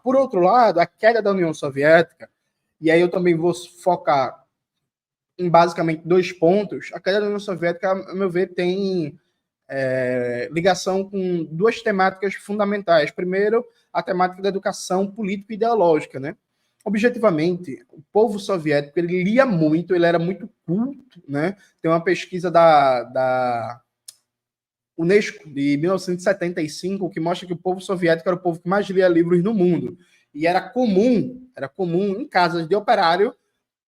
Por outro lado, a queda da União Soviética, e aí eu também vou focar em basicamente 2 pontos. A queda da União Soviética, a meu ver, tem ligação com 2 temáticas fundamentais. Primeiro, a temática da educação político-ideológica, né? Objetivamente, o povo soviético, ele lia muito, ele era muito culto, né? Tem uma pesquisa da Unesco, de 1975, que mostra que o povo soviético era o povo que mais lia livros no mundo. E era comum em casas de operário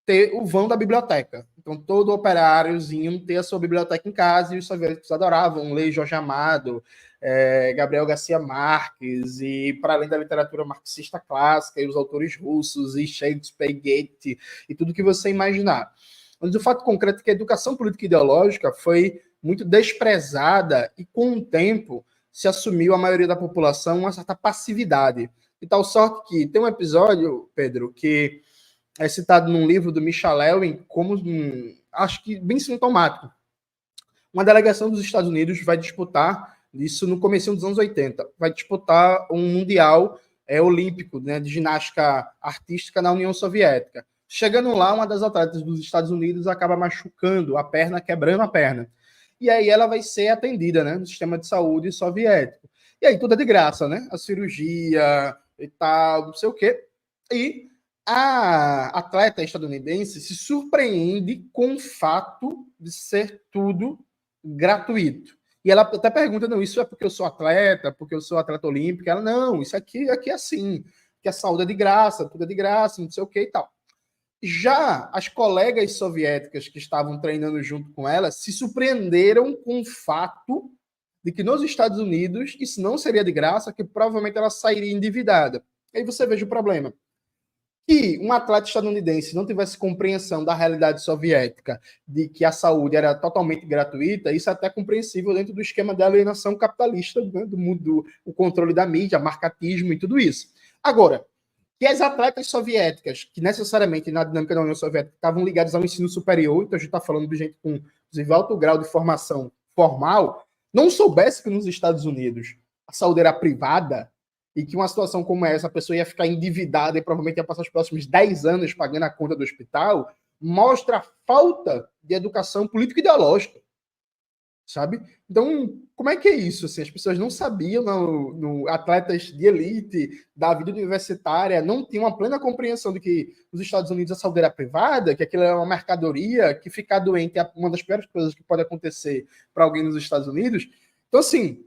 ter o vão da biblioteca. Então, todo operáriozinho ter a sua biblioteca em casa, e os soviéticos adoravam ler Jorge Amado, Gabriel Garcia Marques, e para além da literatura marxista clássica, e os autores russos, e Shakespeare, Goethe, e tudo que você imaginar. Mas o fato concreto é que a educação política e ideológica foi muito desprezada, e com o tempo se assumiu a maioria da população uma certa passividade. De tal sorte que tem um episódio, Pedro, que é citado num livro do Michel Lewin como, acho que bem sintomático. Uma delegação dos Estados Unidos vai disputar, isso no começo dos anos 80, vai disputar um mundial olímpico, né, de ginástica artística na União Soviética. Chegando lá, uma das atletas dos Estados Unidos acaba machucando a perna, quebrando a perna. E aí ela vai ser atendida, né, no sistema de saúde soviético. E aí tudo é de graça, né? A cirurgia e tal, não sei o quê. E a atleta estadunidense se surpreende com o fato de ser tudo gratuito. E ela até pergunta, não, isso é porque eu sou atleta, porque eu sou atleta olímpica? Ela, não, isso aqui é assim, que a saúde é de graça, tudo é de graça, não sei o que e tal. Já as colegas soviéticas que estavam treinando junto com ela se surpreenderam com o fato de que nos Estados Unidos isso não seria de graça, que provavelmente ela sairia endividada. Aí você veja o problema. Que um atleta estadunidense não tivesse compreensão da realidade soviética, de que a saúde era totalmente gratuita, isso é até compreensível dentro do esquema de alienação capitalista, né, do mundo, o controle da mídia, marcatismo e tudo isso. Agora, que as atletas soviéticas, que necessariamente na dinâmica da União Soviética estavam ligadas ao ensino superior, então a gente está falando de gente com alto grau de formação formal, não soubesse que nos Estados Unidos a saúde era privada, e que uma situação como essa, a pessoa ia ficar endividada e provavelmente ia passar os próximos 10 anos pagando a conta do hospital, mostra a falta de educação político-ideológica, sabe? Então, como é que é isso? Assim, as pessoas não sabiam, atletas de elite da vida universitária, não tinham uma plena compreensão de que nos Estados Unidos a saúde era privada, que aquilo era uma mercadoria, que ficar doente é uma das piores coisas que pode acontecer para alguém nos Estados Unidos. Então, assim,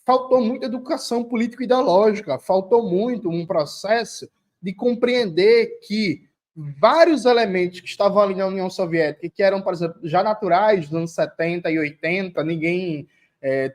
faltou muita educação político-ideológica, faltou muito um processo de compreender que vários elementos que estavam ali na União Soviética, que eram, por exemplo, já naturais dos anos 70 e 80, ninguém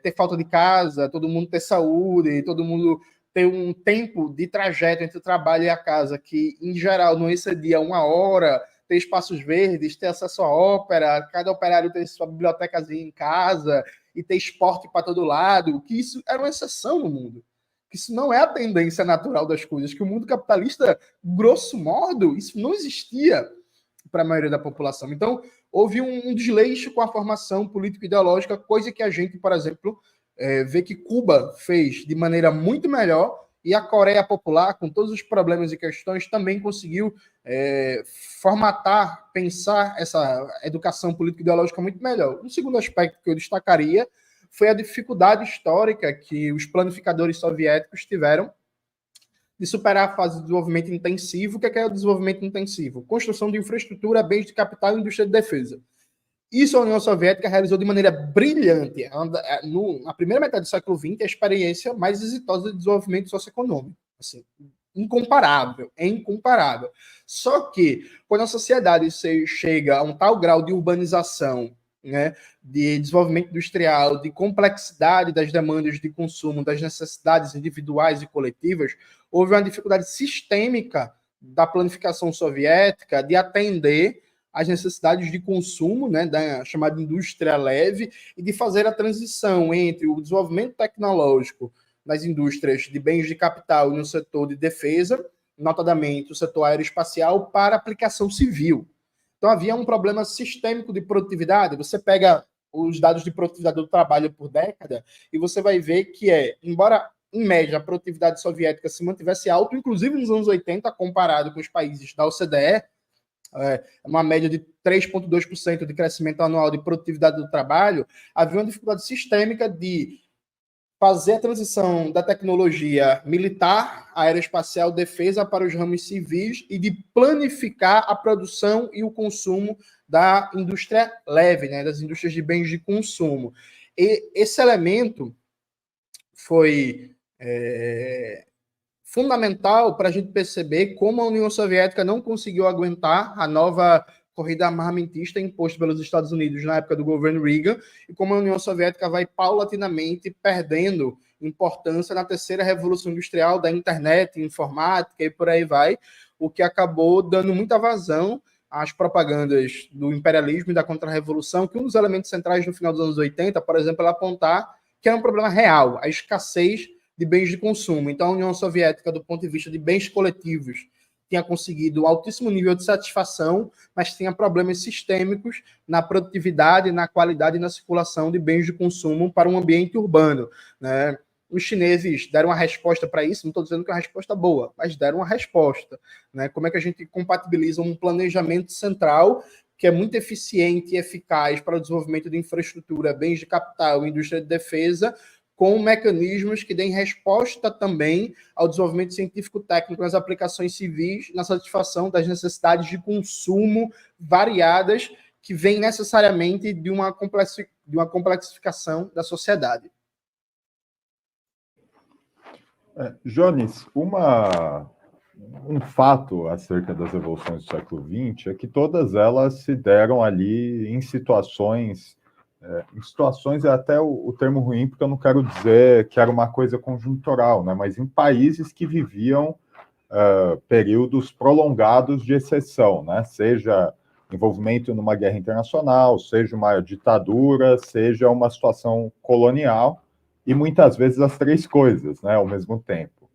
ter falta de casa, todo mundo ter saúde, todo mundo ter um tempo de trajeto entre o trabalho e a casa que, em geral, não excedia 1 hora, ter espaços verdes, ter acesso à ópera, cada operário ter sua bibliotecazinha em casa, e ter esporte para todo lado, que isso era uma exceção no mundo. Que isso não é a tendência natural das coisas, que o mundo capitalista, grosso modo, isso não existia para a maioria da população. Então, houve um desleixo com a formação político-ideológica, coisa que a gente, por exemplo, vê que Cuba fez de maneira muito melhor, e a Coreia Popular, com todos os problemas e questões, também conseguiu formatar, pensar essa educação político-ideológica muito melhor. Um segundo aspecto que eu destacaria foi a dificuldade histórica que os planificadores soviéticos tiveram de superar a fase de desenvolvimento intensivo. O que é o desenvolvimento intensivo? Construção de infraestrutura, bens de capital e indústria de defesa. Isso a União Soviética realizou de maneira brilhante. Na primeira metade do século XX, a experiência mais exitosa de desenvolvimento socioeconômico. Assim, incomparável, é incomparável. Só que, quando a sociedade chega a um tal grau de urbanização, né, de desenvolvimento industrial, de complexidade das demandas de consumo, das necessidades individuais e coletivas, houve uma dificuldade sistêmica da planificação soviética de atender as necessidades de consumo, né, da chamada indústria leve, e de fazer a transição entre o desenvolvimento tecnológico nas indústrias de bens de capital e no setor de defesa, notadamente o setor aeroespacial, para aplicação civil. Então havia um problema sistêmico de produtividade. Você pega os dados de produtividade do trabalho por década e você vai ver que embora em média, a produtividade soviética se mantivesse alta, inclusive nos anos 80, comparado com os países da OCDE, uma média de 3,2% de crescimento anual de produtividade do trabalho, havia uma dificuldade sistêmica de fazer a transição da tecnologia militar, aeroespacial, defesa para os ramos civis e de planificar a produção e o consumo da indústria leve, né, das indústrias de bens de consumo. E esse elemento foi fundamental para a gente perceber como a União Soviética não conseguiu aguentar a nova corrida armamentista imposta pelos Estados Unidos na época do governo Reagan, e como a União Soviética vai paulatinamente perdendo importância na terceira revolução industrial da internet, informática e por aí vai, o que acabou dando muita vazão às propagandas do imperialismo e da contra-revolução, que um dos elementos centrais no final dos anos 80, por exemplo, é apontar que era um problema real, a escassez de bens de consumo. Então, a União Soviética, do ponto de vista de bens coletivos, tinha conseguido um altíssimo nível de satisfação, mas tinha problemas sistêmicos na produtividade, na qualidade e na circulação de bens de consumo para um ambiente urbano, né? Os chineses deram uma resposta para isso, não estou dizendo que é uma resposta boa, mas deram uma resposta, né? Como é que a gente compatibiliza um planejamento central que é muito eficiente e eficaz para o desenvolvimento de infraestrutura, bens de capital e indústria de defesa, com mecanismos que deem resposta também ao desenvolvimento científico-técnico nas aplicações civis, na satisfação das necessidades de consumo variadas que vêm necessariamente de uma complexificação da sociedade. Jones, um fato acerca das revoluções do século XX é que todas elas se deram ali em situações é até o termo ruim, porque eu não quero dizer que era uma coisa conjuntural, né? Mas em países que viviam períodos prolongados de exceção, né? Seja envolvimento numa guerra internacional, seja uma ditadura, seja uma situação colonial, e muitas vezes as três coisas, né, ao mesmo tempo.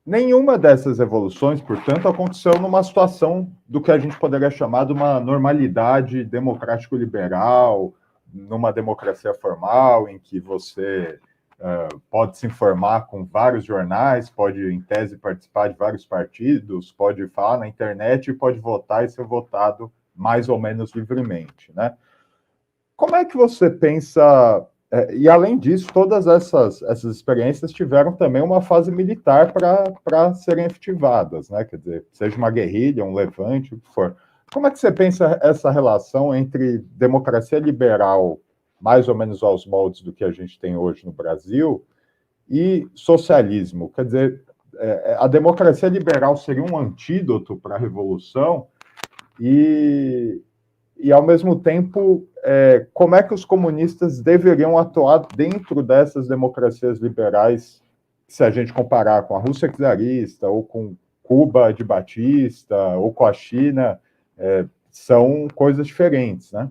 Nenhuma dessas evoluções, portanto, aconteceu numa situação do que a gente poderia chamar de uma normalidade democrático-liberal, numa democracia formal, em que você pode se informar com vários jornais, pode, em tese, participar de vários partidos, pode falar na internet e pode votar e ser votado mais ou menos livremente, né? Como é que você pensa... E, além disso, todas essas experiências tiveram também uma fase militar para serem efetivadas, né? Quer dizer, seja uma guerrilha, um levante, o que for. Como é que você pensa essa relação entre democracia liberal, mais ou menos aos moldes do que a gente tem hoje no Brasil, e socialismo? Quer dizer, a democracia liberal seria um antídoto para a revolução e ao mesmo tempo, como é que os comunistas deveriam atuar dentro dessas democracias liberais, se a gente comparar com a Rússia czarista, ou com Cuba de Batista, ou com a China, são coisas diferentes, né?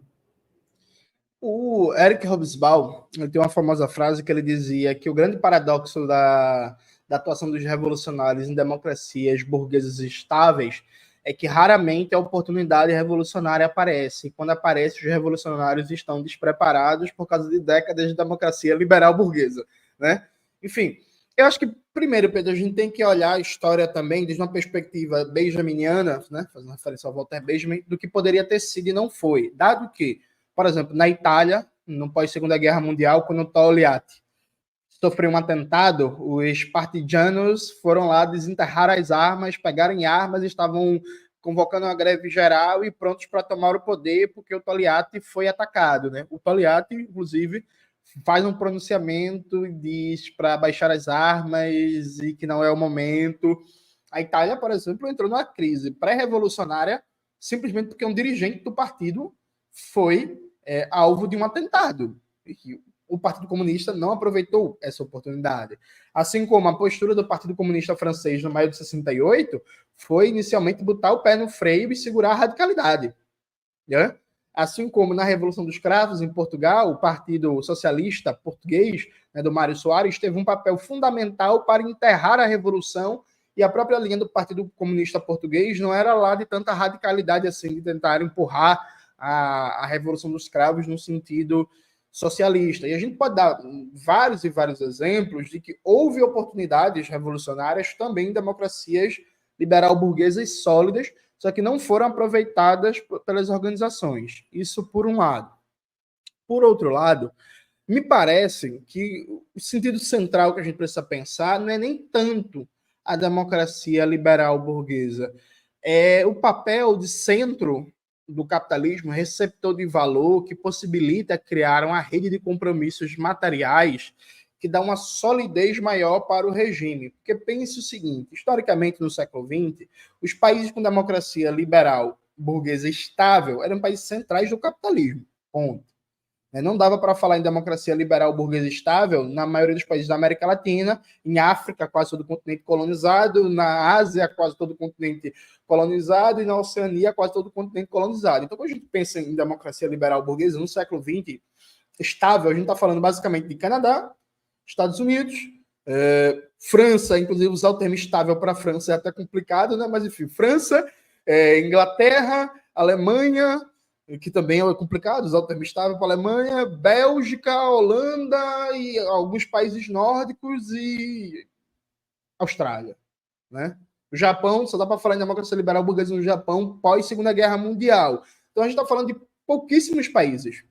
O Eric Hobsbawm, ele tem uma famosa frase que ele dizia que o grande paradoxo da atuação dos revolucionários em democracias burguesas estáveis é que raramente a oportunidade revolucionária aparece. E quando aparece, os revolucionários estão despreparados por causa de décadas de democracia liberal burguesa, né? Enfim, eu acho que, primeiro, Pedro, a gente tem que olhar a história também desde uma perspectiva benjaminiana, né? Fazendo referência ao Walter Benjamin, do que poderia ter sido e não foi. Dado que, por exemplo, na Itália, no pós-Segunda Guerra Mundial, quando Togliatti sofreu um atentado, os partigianos foram lá desenterrar as armas, pegarem armas, estavam convocando uma greve geral e prontos para tomar o poder, porque o Togliatti foi atacado, né? O Togliatti, inclusive, faz um pronunciamento e diz para baixar as armas e que não é o momento. A Itália, por exemplo, entrou numa crise pré-revolucionária simplesmente porque um dirigente do partido foi alvo de um atentado. O Partido Comunista não aproveitou essa oportunidade. Assim como a postura do Partido Comunista francês no maio de 68 foi inicialmente botar o pé no freio e segurar a radicalidade. Né? Assim como na Revolução dos Cravos, em Portugal, o Partido Socialista Português, né, do Mário Soares, teve um papel fundamental para enterrar a Revolução, e a própria linha do Partido Comunista Português não era lá de tanta radicalidade assim, de tentar empurrar a Revolução dos Cravos no sentido socialista. E a gente pode dar vários e vários exemplos de que houve oportunidades revolucionárias também em democracias liberal-burguesas sólidas, só que não foram aproveitadas pelas organizações. Isso por um lado. Por outro lado, me parece que o sentido central que a gente precisa pensar não é nem tanto a democracia liberal-burguesa, é o papel de centro do capitalismo, receptor de valor, que possibilita criar uma rede de compromissos materiais que dá uma solidez maior para o regime. Porque pense o seguinte, historicamente, no século XX, os países com democracia liberal burguesa estável eram países centrais do capitalismo. Ponto. Não dava para falar em democracia liberal burguesa estável na maioria dos países da América Latina, em África, quase todo o continente colonizado, na Ásia, quase todo o continente colonizado, e na Oceania, quase todo o continente colonizado. Então, quando a gente pensa em democracia liberal burguesa no século XX, estável, a gente está falando basicamente de Canadá, Estados Unidos, França, inclusive usar o termo estável para a França é até complicado, né? Mas enfim, França, Inglaterra, Alemanha, que também é complicado usar o termo estável para a Alemanha, Bélgica, Holanda e alguns países nórdicos e Austrália, né? O Japão, só dá para falar em democracia liberal burguesa no Japão pós Segunda Guerra Mundial. Então a gente está falando de pouquíssimos países.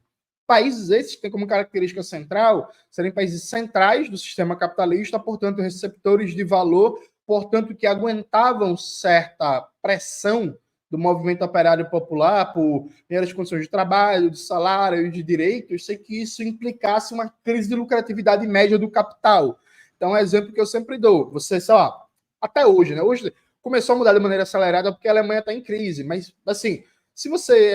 Países esses que têm como característica central serem países centrais do sistema capitalista, portanto receptores de valor, portanto que aguentavam certa pressão do movimento operário popular por melhores condições de trabalho, de salário, de direitos, sem que isso implicasse uma crise de lucratividade média do capital. Então, é um exemplo que eu sempre dou. Você, sei lá, até hoje, né? Hoje começou a mudar de maneira acelerada porque a Alemanha está em crise, mas, assim, se você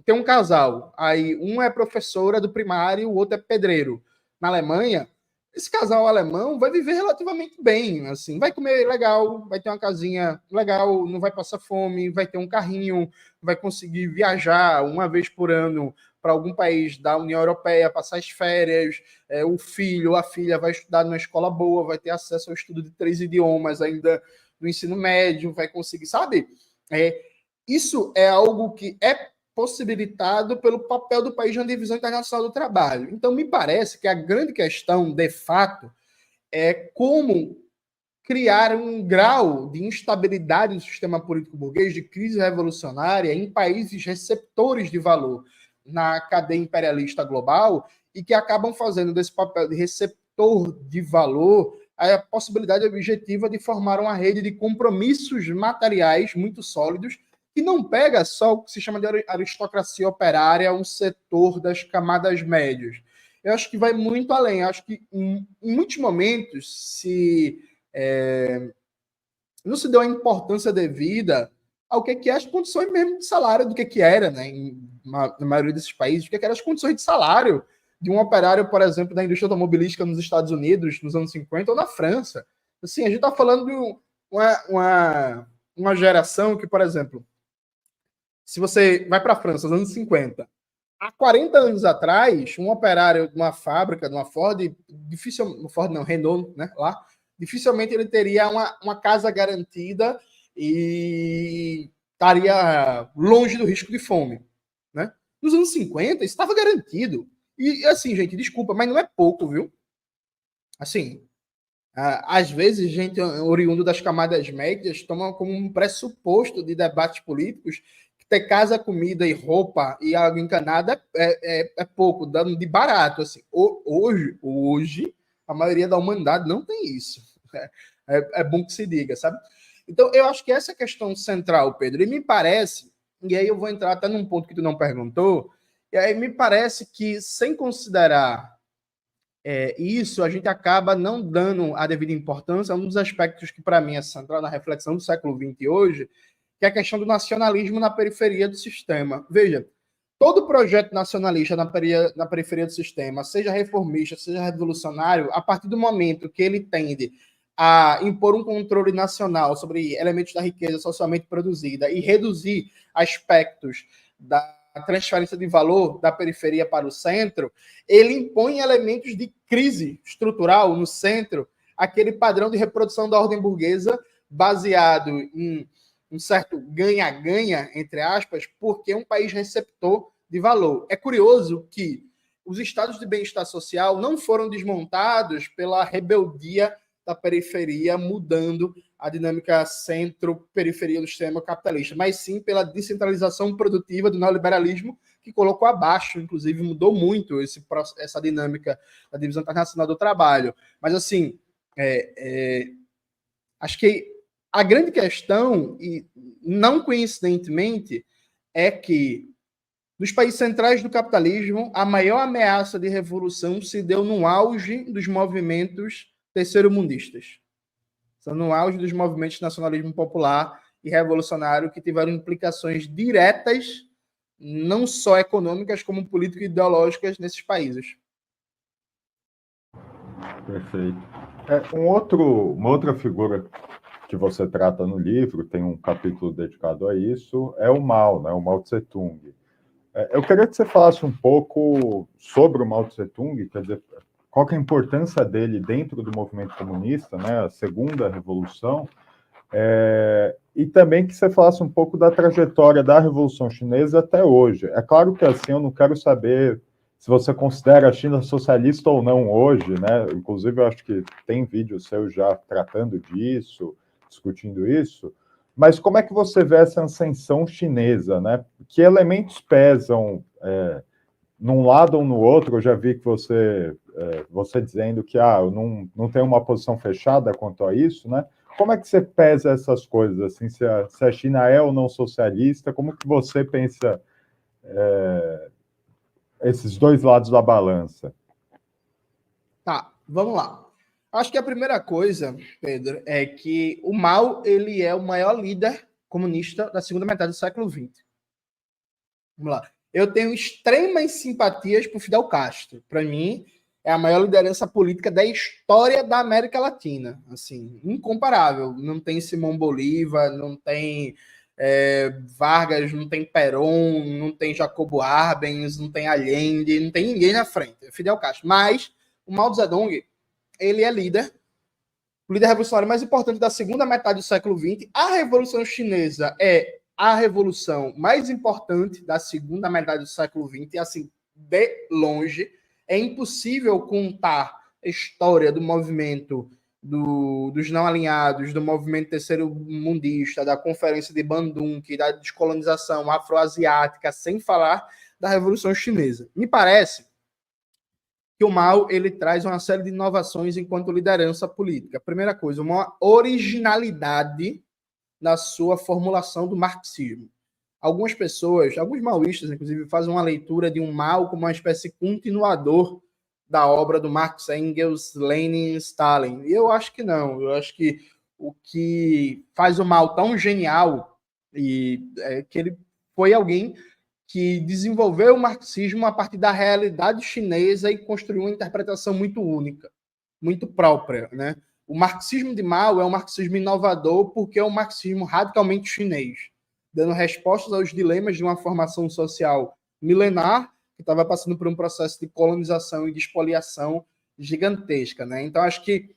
tem um casal, aí um é professora do primário, o outro é pedreiro, na Alemanha, esse casal alemão vai viver relativamente bem, assim, vai comer legal, vai ter uma casinha legal, não vai passar fome, vai ter um carrinho, vai conseguir viajar uma vez por ano para algum país da União Europeia, passar as férias, o filho, a filha vai estudar numa escola boa, vai ter acesso ao estudo de 3 idiomas ainda no ensino médio, vai conseguir, sabe? Isso é algo que é possibilitado pelo papel do país na divisão internacional do trabalho. Então, me parece que a grande questão, de fato, é como criar um grau de instabilidade do sistema político burguês, de crise revolucionária em países receptores de valor na cadeia imperialista global e que acabam fazendo desse papel de receptor de valor a possibilidade objetiva de formar uma rede de compromissos materiais muito sólidos que não pega só o que se chama de aristocracia operária, um setor das camadas médias. Eu acho que vai muito além. Eu acho que, em muitos momentos, não se deu a importância devida ao que é as condições mesmo de salário do que era, né, na maioria desses países, o que eram as condições de salário de um operário, por exemplo, da indústria automobilística nos Estados Unidos, nos anos 50, ou na França. Assim, a gente está falando de uma geração que, por exemplo, se você vai para a França, nos anos 50, há 40 anos atrás, um operário de uma fábrica, de uma Ford, Renault, né, lá, dificilmente ele teria uma casa garantida e estaria longe do risco de fome, né? Nos anos 50, isso estava garantido. E, assim, gente, desculpa, mas não é pouco, viu? Assim, às vezes, gente oriundo das camadas médias toma como um pressuposto de debates políticos que ter casa, comida e roupa e água encanada é pouco, dando de barato. Assim. Hoje, a maioria da humanidade não tem isso. É bom que se diga, sabe? Então, eu acho que essa é a questão central, Pedro, e me parece, e aí eu vou entrar até num ponto que tu não perguntou, e aí me parece que, sem considerar isso, a gente acaba não dando a devida importância a um dos aspectos que, para mim, é central na reflexão do século XX hoje, que é a questão do nacionalismo na periferia do sistema. Veja, todo projeto nacionalista na periferia do sistema, seja reformista, seja revolucionário, a partir do momento que ele tende a impor um controle nacional sobre elementos da riqueza socialmente produzida e reduzir aspectos da transferência de valor da periferia para o centro, ele impõe elementos de crise estrutural no centro, aquele padrão de reprodução da ordem burguesa baseado em um certo ganha-ganha, entre aspas, porque é um país receptor de valor. É curioso que os estados de bem-estar social não foram desmontados pela rebeldia da periferia, mudando a dinâmica centro-periferia do sistema capitalista, mas sim pela descentralização produtiva do neoliberalismo, que colocou abaixo, inclusive mudou muito essa dinâmica da divisão internacional do trabalho. Mas, assim, acho que a grande questão, e não coincidentemente, é que nos países centrais do capitalismo, a maior ameaça de revolução se deu no auge dos movimentos terceiro-mundistas. São no auge dos movimentos de nacionalismo popular e revolucionário que tiveram implicações diretas, não só econômicas, como político-ideológicas nesses países. Perfeito. Uma outra figura que você trata no livro, tem um capítulo dedicado a isso, é o Mao, né? O Mao Tse-tung. Eu queria que você falasse um pouco sobre o Mao Tse-tung, quer dizer, qual que é a importância dele dentro do movimento comunista, né, a segunda revolução, e também que você falasse um pouco da trajetória da Revolução Chinesa até hoje. É claro que assim, eu não quero saber se você considera a China socialista ou não hoje, né? Inclusive, eu acho que tem vídeo seu já tratando disso, discutindo isso, mas como é que você vê essa ascensão chinesa, né? Que elementos pesam num lado ou no outro? Eu já vi que você dizendo que eu não tenho uma posição fechada quanto a isso, né? Como é que você pesa essas coisas, assim, se a China é ou não socialista? Como que você pensa esses dois lados da balança? Tá, vamos lá. Acho que a primeira coisa, Pedro, é que o Mao, ele é o maior líder comunista da segunda metade do século XX. Vamos lá. Eu tenho extremas simpatias por Fidel Castro. Para mim, é a maior liderança política da história da América Latina. Assim, incomparável. Não tem Simão Bolívar, não tem Vargas, não tem Perón, não tem Jacobo Arbenz, não tem Allende, não tem ninguém na frente. É Fidel Castro. Mas o Mao Zedong, ele é o líder revolucionário mais importante da segunda metade do século XX. A Revolução Chinesa é a revolução mais importante da segunda metade do século XX, e assim, de longe. É impossível contar a história do movimento dos não alinhados, do movimento terceiro-mundista, da Conferência de Bandung, da descolonização afroasiática, sem falar da Revolução Chinesa. Me parece que o Mao ele traz uma série de inovações enquanto liderança política. Primeira coisa, uma originalidade na sua formulação do marxismo. Algumas pessoas, alguns maoístas, inclusive, fazem uma leitura de um Mao como uma espécie continuador da obra do Marx, Engels, Lenin, Stalin. E eu acho que não. Eu acho que o que faz o Mao tão genial é que ele foi alguém que desenvolveu o marxismo a partir da realidade chinesa e construiu uma interpretação muito única, muito própria, né? O marxismo de Mao é um marxismo inovador porque é um marxismo radicalmente chinês, dando respostas aos dilemas de uma formação social milenar que estava passando por um processo de colonização e de expoliação gigantesca, né? Então, acho que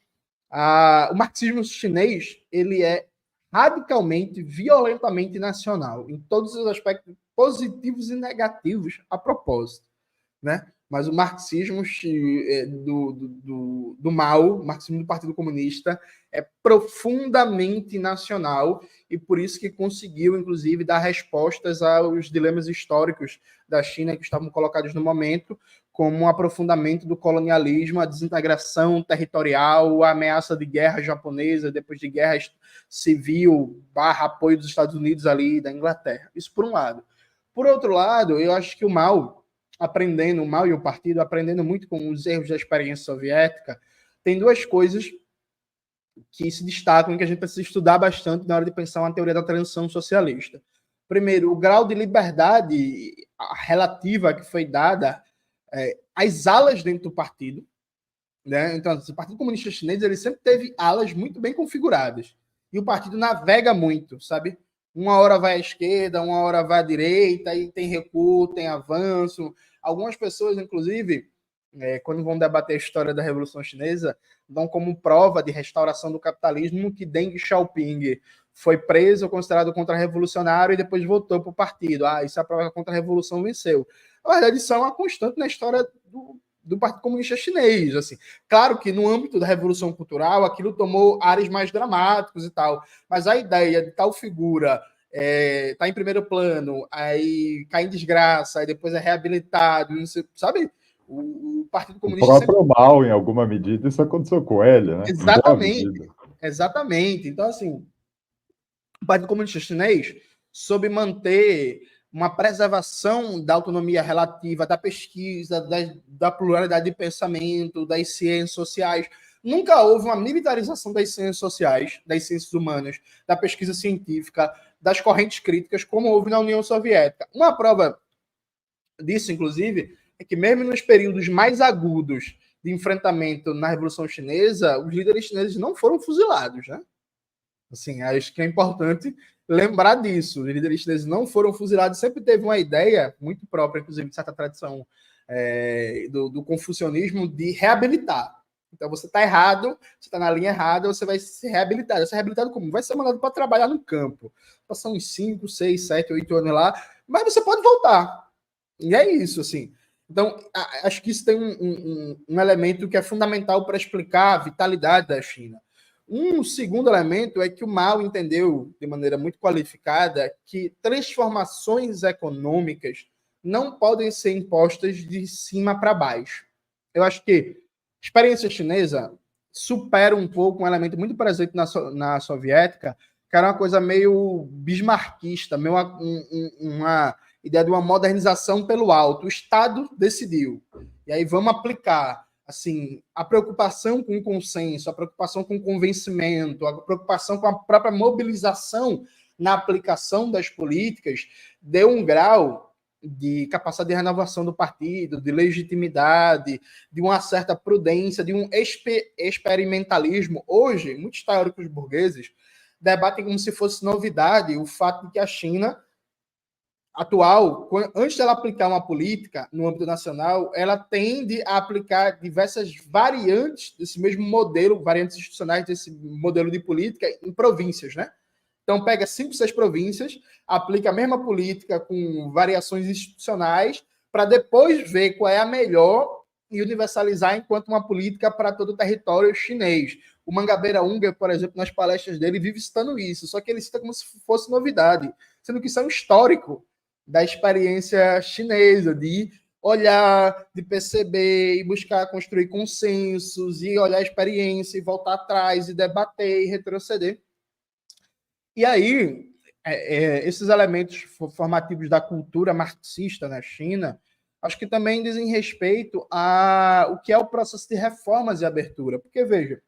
o marxismo chinês ele é radicalmente, violentamente nacional, em todos os aspectos positivos e negativos a propósito, né? Mas o marxismo do Mao, o marxismo do Partido Comunista, é profundamente nacional e por isso que conseguiu, inclusive, dar respostas aos dilemas históricos da China que estavam colocados no momento, como um aprofundamento do colonialismo, a desintegração territorial, a ameaça de guerra japonesa, depois de guerra civil, apoio dos Estados Unidos ali, da Inglaterra. Isso por um lado. Por outro lado, eu acho que o Mao e o partido, aprendendo muito com os erros da experiência soviética, tem duas coisas que se destacam e que a gente precisa estudar bastante na hora de pensar uma teoria da transição socialista. Primeiro, o grau de liberdade relativa que foi dada às alas dentro do partido, né? Então, o Partido Comunista Chinês ele sempre teve alas muito bem configuradas. E o partido navega muito, sabe? Uma hora vai à esquerda, uma hora vai à direita, e tem recuo, tem avanço. Algumas pessoas, inclusive, quando vão debater a história da Revolução Chinesa, dão como prova de restauração do capitalismo que Deng Xiaoping foi preso, considerado contra-revolucionário e depois voltou para o partido. Isso é a prova que a contra-revolução venceu. Na verdade, isso é uma constante na história do Partido Comunista Chinês. Assim. Claro que no âmbito da Revolução Cultural, aquilo tomou áreas mais dramáticos e tal, mas a ideia de tal figura tá em primeiro plano, aí cai em desgraça, aí depois é reabilitado, não sei, sabe? O Partido Comunista... O próprio Mao, em alguma medida, isso aconteceu com ele, né? Exatamente. Exatamente. Então, assim, o Partido Comunista Chinês soube manter uma preservação da autonomia relativa, da pesquisa, da pluralidade de pensamento, das ciências sociais. Nunca houve uma militarização das ciências sociais, das ciências humanas, da pesquisa científica, das correntes críticas, como houve na União Soviética. Uma prova disso, inclusive, é que mesmo nos períodos mais agudos de enfrentamento na Revolução Chinesa, os líderes chineses não foram fuzilados, né? Assim, acho que é importante lembrar disso. Os líderes chineses não foram fuzilados. Sempre teve uma ideia muito própria, inclusive, de certa tradição do confucionismo, de reabilitar. Então, você está errado, você está na linha errada, você vai ser reabilitado. Você é reabilitado como? Vai ser mandado para trabalhar no campo. Passar uns 5, 6, 7, 8 anos lá, mas você pode voltar. E é isso, assim. Então, acho que isso tem um elemento que é fundamental para explicar a vitalidade da China. Um segundo elemento é que o Mao entendeu, de maneira muito qualificada, que transformações econômicas não podem ser impostas de cima para baixo. Eu acho que a experiência chinesa supera um pouco um elemento muito presente na soviética, que era uma coisa meio bismarquista, meio uma ideia de uma modernização pelo alto. O Estado decidiu. E aí vamos aplicar assim, a preocupação com o consenso, a preocupação com o convencimento, a preocupação com a própria mobilização na aplicação das políticas, deu um grau de capacidade de renovação do partido, de legitimidade, de uma certa prudência, de um experimentalismo. Hoje, muitos teóricos burgueses debatem como se fosse novidade o fato de que a China atual, antes dela aplicar uma política no âmbito nacional, ela tende a aplicar diversas variantes desse mesmo modelo, variantes institucionais desse modelo de política em províncias, né? Então, pega 5, 6 províncias, aplica a mesma política com variações institucionais, para depois ver qual é a melhor e universalizar enquanto uma política para todo o território chinês. O Mangabeira Unger, por exemplo, nas palestras dele, vive citando isso, só que ele cita como se fosse novidade, sendo que isso é um histórico da experiência chinesa, de olhar, de perceber e buscar construir consensos, e olhar a experiência e voltar atrás, e debater e retroceder. E aí, esses elementos formativos da cultura marxista na China, acho que também dizem respeito ao que é o processo de reformas e abertura. Porque, veja,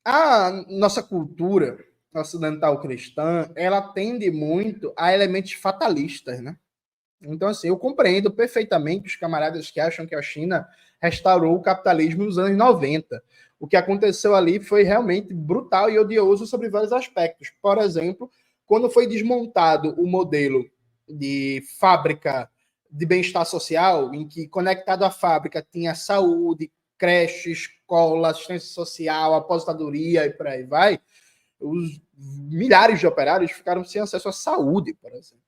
a nossa cultura ocidental cristã, ela tende muito a elementos fatalistas, né? Então, assim, eu compreendo perfeitamente os camaradas que acham que a China restaurou o capitalismo nos anos 90. O que aconteceu ali foi realmente brutal e odioso sobre vários aspectos. Por exemplo, quando foi desmontado o modelo de fábrica de bem-estar social, em que conectado à fábrica tinha saúde, creche, escola, assistência social, aposentadoria e por aí vai, os milhares de operários ficaram sem acesso à saúde, por exemplo.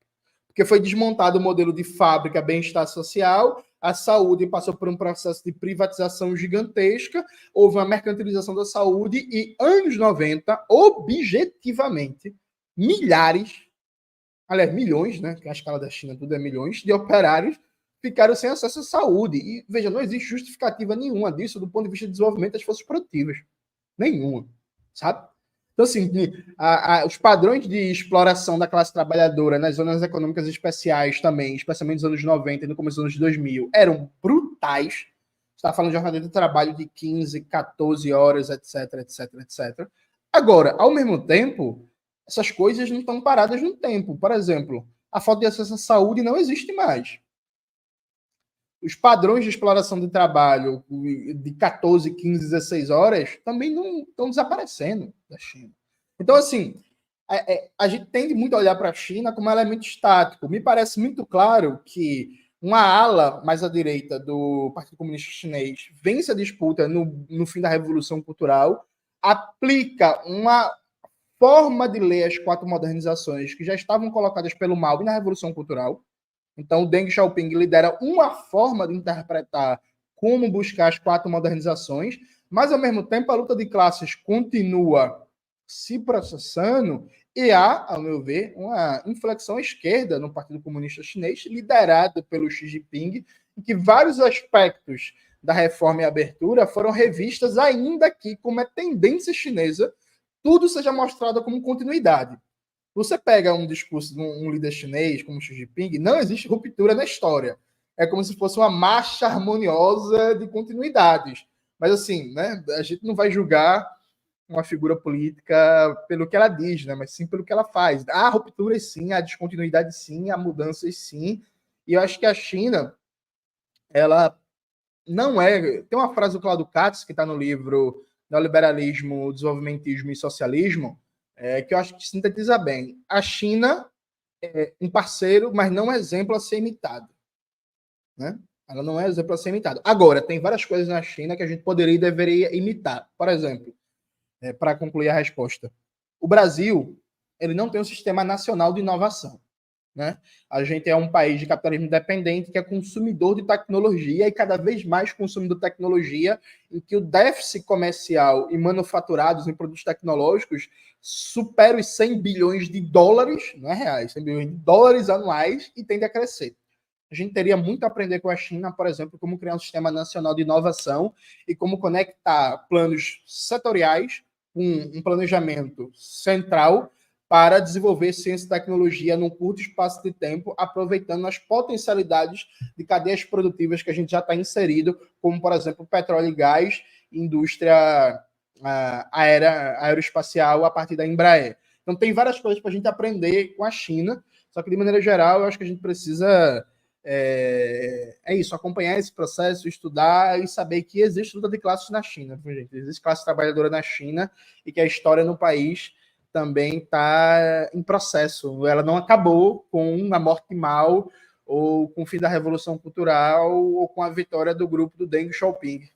Porque foi desmontado o modelo de fábrica bem-estar social, a saúde passou por um processo de privatização gigantesca, houve uma mercantilização da saúde e, anos 90, objetivamente, milhões, né, que a escala da China tudo é milhões, de operários ficaram sem acesso à saúde. E, veja, não existe justificativa nenhuma disso do ponto de vista de desenvolvimento das forças produtivas. Nenhuma, sabe? Então, assim, os padrões de exploração da classe trabalhadora nas zonas econômicas especiais também, especialmente nos anos 90 e no começo dos anos 2000, eram brutais. Você está falando de jornada de trabalho de 15, 14 horas, etc, etc, etc. Agora, ao mesmo tempo, essas coisas não estão paradas no tempo. Por exemplo, a falta de acesso à saúde não existe mais. Os padrões de exploração de trabalho de 14, 15, 16 horas também não estão desaparecendo da China. Então, assim, a gente tende muito a olhar para a China como um elemento estático. Me parece muito claro que uma ala mais à direita do Partido Comunista Chinês vence a disputa no fim da Revolução Cultural, aplica uma forma de ler as 4 modernizações que já estavam colocadas pelo Mao na Revolução Cultural. Então, o Deng Xiaoping lidera uma forma de interpretar como buscar as 4 modernizações, mas, ao mesmo tempo, a luta de classes continua se processando e há, ao meu ver, uma inflexão à esquerda no Partido Comunista Chinês, liderado pelo Xi Jinping, em que vários aspectos da reforma e abertura foram revistas, ainda que, como é tendência chinesa, tudo seja mostrado como continuidade. Você pega um discurso de um líder chinês como Xi Jinping, não existe ruptura na história. É como se fosse uma marcha harmoniosa de continuidades. Mas, assim, né, a gente não vai julgar uma figura política pelo que ela diz, né, mas sim pelo que ela faz. Há rupturas sim, há descontinuidade sim, há mudanças sim. E eu acho que a China, ela não é... Tem uma frase do Claudio Katz, que está no livro Neoliberalismo, Desenvolvimentismo e Socialismo, que eu acho que sintetiza bem. A China é um parceiro, mas não um exemplo a ser imitado. Né? Ela não é exemplo a ser imitado. Agora, tem várias coisas na China que a gente poderia e deveria imitar. Por exemplo, para concluir a resposta, o Brasil ele não tem um sistema nacional de inovação. Né? A gente é um país de capitalismo dependente que é consumidor de tecnologia e cada vez mais consumidor de tecnologia, em que o déficit comercial e manufaturados em produtos tecnológicos supera os 100 bilhões de dólares, não é reais, 100 bilhões de dólares anuais e tende a crescer. A gente teria muito a aprender com a China, por exemplo, como criar um sistema nacional de inovação e como conectar planos setoriais com um planejamento central para desenvolver ciência e tecnologia num curto espaço de tempo, aproveitando as potencialidades de cadeias produtivas que a gente já está inserido, como, por exemplo, petróleo e gás, indústria aeroespacial a partir da Embraer. Então, tem várias coisas para a gente aprender com a China, só que, de maneira geral, eu acho que a gente precisa isso, acompanhar esse processo, estudar e saber que existe luta de classes na China, gente. Existe classe trabalhadora na China e que a história no país também está em processo. Ela não acabou com a morte de Mao ou com o fim da Revolução Cultural ou com a vitória do grupo do Deng Xiaoping.